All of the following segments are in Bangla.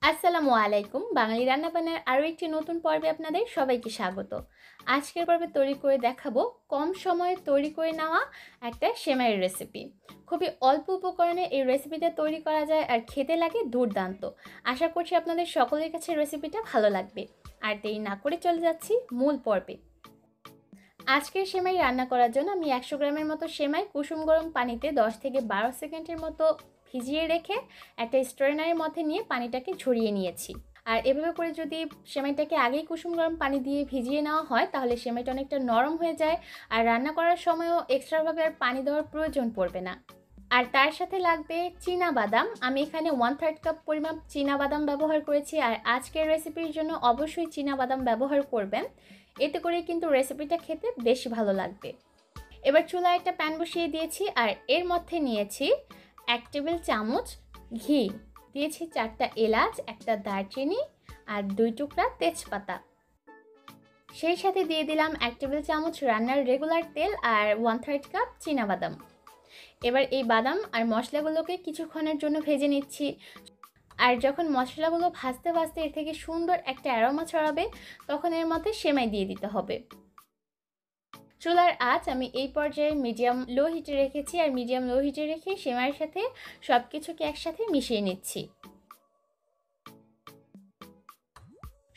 আসসালামু আলাইকুম। বাঙালি রান্নাবান্নার আরও একটি নতুন পর্বে আপনাদের সবাইকে স্বাগত। আজকের পর্বে তৈরি করে দেখাবো কম সময়ে তৈরি করে নেওয়া একটা সেমাইয়ের রেসিপি। খুবই অল্প উপকরণে এই রেসিপিটা তৈরি করা যায় আর খেতে লাগে দুর্দান্ত। আশা করছি আপনাদের সকলের কাছে রেসিপিটা ভালো লাগবে। আর দেরি না করে চলে যাচ্ছি মূল পর্বে। আজকের সেমাই রান্না করার জন্য আমি 100 গ্রামের মতো সেমাই কুসুম গরম পানিতে 10 থেকে 12 সেকেন্ডের মতো ভিজিয়ে রেখে একটা স্ট্রেনারের মধ্যে নিয়ে পানিটাকে ঝরিয়ে নিয়েছি। আর এভাবে করে যদি সেমাইটাকে আগেই কুসুম গরম পানি দিয়ে ভিজিয়ে নেওয়া হয় তাহলে সেমাইটা অনেকটা নরম হয়ে যায় আর রান্না করার সময়ও এক্সট্রাভাবে আর পানি দেওয়ার প্রয়োজন পড়বে না। আর তার সাথে লাগবে চীনা বাদাম। আমি এখানে 1/3 কাপ পরিমাণ চীনা বাদাম ব্যবহার করেছি। আর আজকের রেসিপির জন্য অবশ্যই চীনা বাদাম ব্যবহার করবেন, এতে করে কিন্তু রেসিপিটা খেতে বেশি ভালো লাগবে। এবার চুলায় একটা প্যান বসিয়ে দিয়েছি আর এর মধ্যে নিয়েছি 1 টেবিল চামচ ঘি, দিয়েছি 4টা এলাচ, একটা দারচিনি আর 2 টুকরা তেজপাতা। সেই সাথে দিয়ে দিলাম 1 টেবিল চামচ রান্নার রেগুলার তেল আর 1/3 কাপ চীনাবাদাম। এবার এই বাদাম আর মশলাগুলোকে কিছুক্ষণের জন্য ভেজে নিচ্ছি। আর যখন মশলাগুলো ভাজতে ভাজতে এর থেকে সুন্দর একটা অ্যারোমা ছড়াবে তখন এর মধ্যে সেমাই দিয়ে দিতে হবে। চুলার আঁচ আমি এই পর্যায়ে মিডিয়াম লো হিটে রেখেছি আর মিডিয়াম লো হিটে রেখে সেমাইয়ের সাথে সব কিছুকে একসাথে মিশিয়ে নিচ্ছি।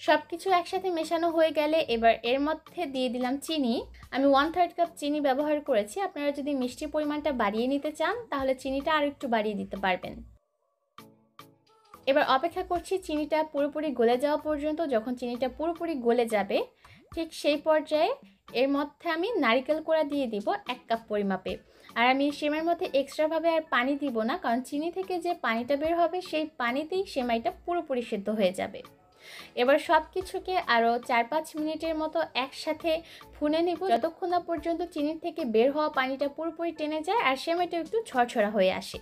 সব কিছু একসাথে মেশানো হয়ে গেলে এবার এর মধ্যে দিয়ে দিলাম চিনি। আমি 1/3 কাপ চিনি ব্যবহার করেছি। আপনারা যদি মিষ্টির পরিমাণটা বাড়িয়ে নিতে চান তাহলে চিনিটা আর একটু বাড়িয়ে দিতে পারবেন। এবার অপেক্ষা করছি চিনিটা পুরোপুরি গলে যাওয়া পর্যন্ত। যখন চিনিটা পুরোপুরি গলে যাবে ঠিক সেই পর্যায়ে এর মধ্যে আমি নারকেল কোড়া দিয়ে দিব 1 কাপ পরিমাপে। আর আমি সেমাইয়ের মধ্যে এক্সট্রাভাবে আর পানি দিব না, কারণ চিনি থেকে যে পানিটা বের হবে সেই পানিতেই সেমাইটা পুরোপুরি সেদ্ধ হয়ে যাবে। এবার সব কিছুকে আরও 4-5 মিনিটের মতো একসাথে ভুনে নিব, যতক্ষণ না পর্যন্ত চিনির থেকে বের হওয়া পানিটা পুরোপুরি টেনে যায় আর সেমাইটা একটু ঝরঝরা হয়ে আসে।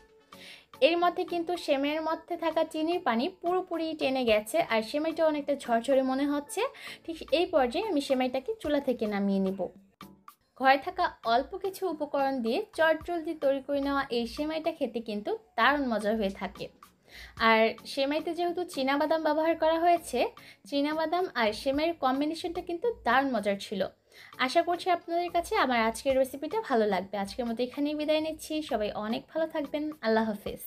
এর মধ্যে কিন্তু সেমাইয়ের মধ্যে থাকা চিনির পানি পুরোপুরি টেনে গেছে আর সেমাইটা অনেকটা ঝরঝরে মনে হচ্ছে। ঠিক এই পর্যায়ে আমি সেমাইটাকে চুলা থেকে নামিয়ে নিব। ঘরে থাকা অল্প কিছু উপকরণ দিয়ে চটজলদি তৈরি করে নেওয়া এই সেমাইটা খেতে কিন্তু দারুণ মজার হয়ে থাকে। আর সেমাইতে যেহেতু চীনাবাদাম ব্যবহার করা হয়েছে, চীনাবাদাম আর সেমাইয়ের কম্বিনেশনটা কিন্তু দারুণ মজার ছিল। আশা করছি আপনাদের কাছে আমার আজকের রেসিপিটা ভালো লাগবে। আজকের মতো এখানেই বিদায় নিচ্ছি। সবাই অনেক ভালো থাকবেন। আল্লাহ হাফেজ।